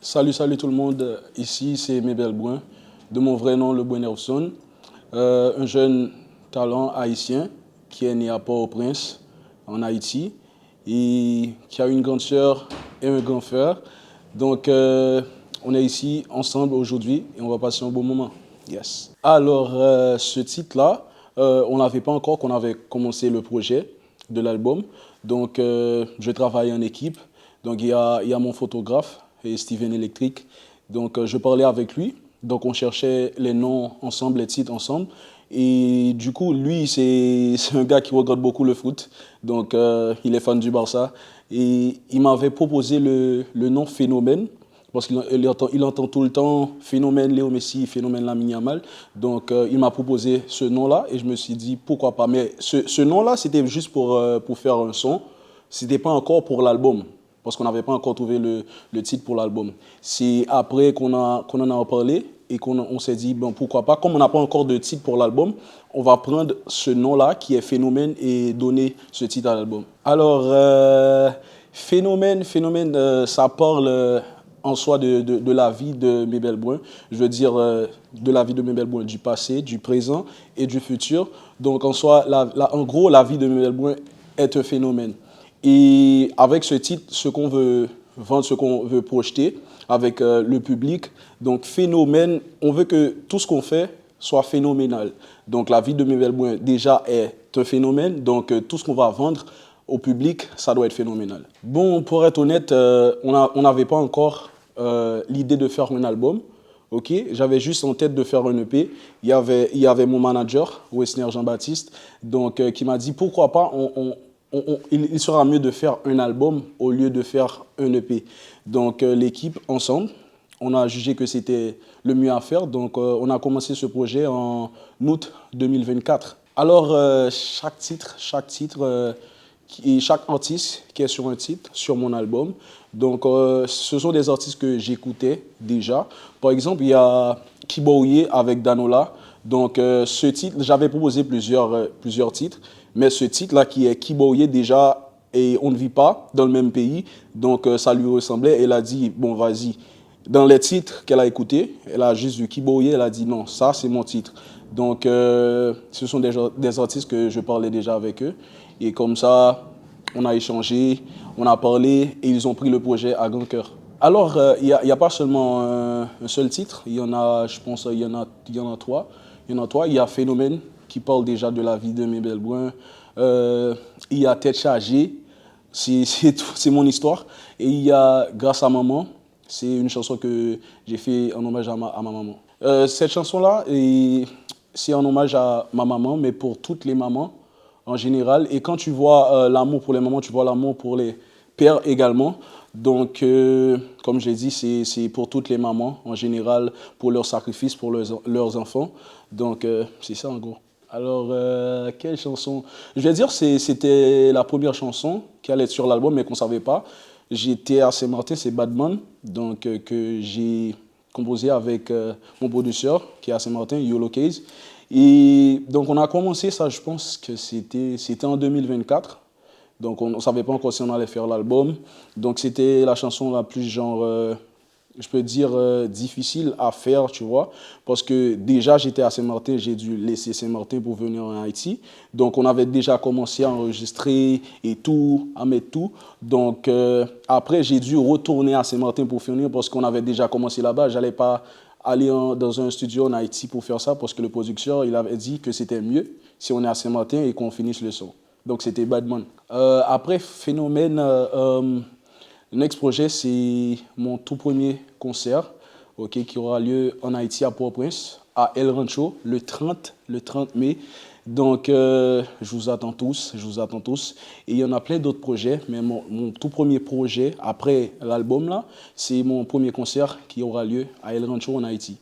Salut tout le monde. Ici, c'est Mébel Brun, de mon vrai nom, Le Brun-Nervson, un jeune talent haïtien qui est né à Port-au-Prince, en Haïti, et qui a une grande sœur et un grand frère. Donc, on est ici ensemble aujourd'hui et on va passer un bon moment. Yes. Alors, ce titre-là, on ne l'avait pas encore qu'on avait commencé le projet de l'album. Donc, je travaille en équipe. Donc, il y a mon photographe, et Steven Electric. Donc, je parlais avec lui. Donc, on cherchait les noms ensemble, les titres ensemble. Et du coup, lui, c'est un gars qui regarde beaucoup le foot. Donc, il est fan du Barça. Et il m'avait proposé le nom Phénomène. Parce qu'il entend tout le temps phénomène Léo Messi, phénomène Lamine Yamal. Donc, il m'a proposé ce nom-là et je me suis dit pourquoi pas. Mais ce nom-là, c'était juste pour faire un son. C'était pas encore pour l'album. Parce qu'on n'avait pas encore trouvé le titre pour l'album. C'est après qu'on en a parlé et qu'on s'est dit, bon, pourquoi pas. Comme on n'a pas encore de titre pour l'album, on va prendre ce nom-là qui est Phénomène et donner ce titre à l'album. Alors, Phénomène, ça parle en soi de la vie de Mébel Brun. Je veux dire, de la vie de Mébel Brun, du passé, du présent et du futur. Donc, en soi, en gros, la vie de Mébel Brun est un phénomène. Et avec ce titre, ce qu'on veut vendre, ce qu'on veut projeter avec le public, donc phénomène, on veut que tout ce qu'on fait soit phénoménal. Donc la vie de Mébel Brun déjà est un phénomène, donc tout ce qu'on va vendre au public, ça doit être phénoménal. Bon, pour être honnête, on n'avait pas encore l'idée de faire un album. Ok, j'avais juste en tête de faire un EP. Il y avait mon manager, Wessner Jean-Baptiste, donc qui m'a dit pourquoi pas il sera mieux de faire un album au lieu de faire un EP. Donc l'équipe ensemble, on a jugé que c'était le mieux à faire. Donc on a commencé ce projet en août 2024. Alors chaque titre et chaque artiste qui est sur un titre, sur mon album. Donc, ce sont des artistes que j'écoutais déjà. Par exemple, il y a Kiboye avec Danola. Donc, ce titre, j'avais proposé plusieurs titres, mais ce titre-là qui est Kiboye déjà, et on ne vit pas dans le même pays, donc ça lui ressemblait. Elle a dit, bon, vas-y. Dans les titres qu'elle a écoutés, elle a juste vu Kiboye, elle a dit, non, ça, c'est mon titre. Donc, ce sont des artistes que je parlais déjà avec eux. Et comme ça, on a échangé, on a parlé et ils ont pris le projet à grand cœur. Alors, il n'y a pas seulement un seul titre, il y en a, je pense, il y en a trois. Il y en a trois. Il y a Phénomène qui parle déjà de la vie de Mébel Brun. Il y a Tête chargée, c'est mon histoire. Et il y a Grâce à maman, c'est une chanson que j'ai fait en hommage à ma maman. Cette chanson-là, c'est en hommage à ma maman, mais pour toutes les mamans en général. Et quand tu vois l'amour pour les mamans, tu vois l'amour pour les pères également. Donc, comme je l'ai dit, c'est pour toutes les mamans en général, pour leurs sacrifices, pour leurs enfants. Donc, c'est ça en gros. Alors, quelle chanson? Je vais dire c'était la première chanson qui allait être sur l'album, mais qu'on ne savait pas. J'étais à Saint-Martin, c'est Badman, donc que j'ai composé avec mon producteur qui est à Saint-Martin, Yolo Case. Et donc, on a commencé ça, je pense que c'était en 2024. Donc, on ne savait pas encore si on allait faire l'album. Donc, c'était la chanson la plus, genre, je peux dire, difficile à faire, tu vois. Parce que déjà, j'étais à Saint-Martin, j'ai dû laisser Saint-Martin pour venir en Haïti. Donc, on avait déjà commencé à enregistrer et tout, à mettre tout. Donc, après, j'ai dû retourner à Saint-Martin pour finir parce qu'on avait déjà commencé là-bas. Je n'allais pas aller dans un studio en Haïti pour faire ça parce que le producteur, il avait dit que c'était mieux si on est à Saint-Martin et qu'on finisse le son. Donc, c'était Badman. Après, Phénomène, le next projet, c'est mon tout premier concert qui aura lieu en Haïti à Port-au-Prince, à El Rancho, le 30 mai. Donc, je vous attends tous, je vous attends tous. Et il y en a plein d'autres projets, mais mon tout premier projet, après l'album, là, c'est mon premier concert qui aura lieu à El Rancho en Haïti.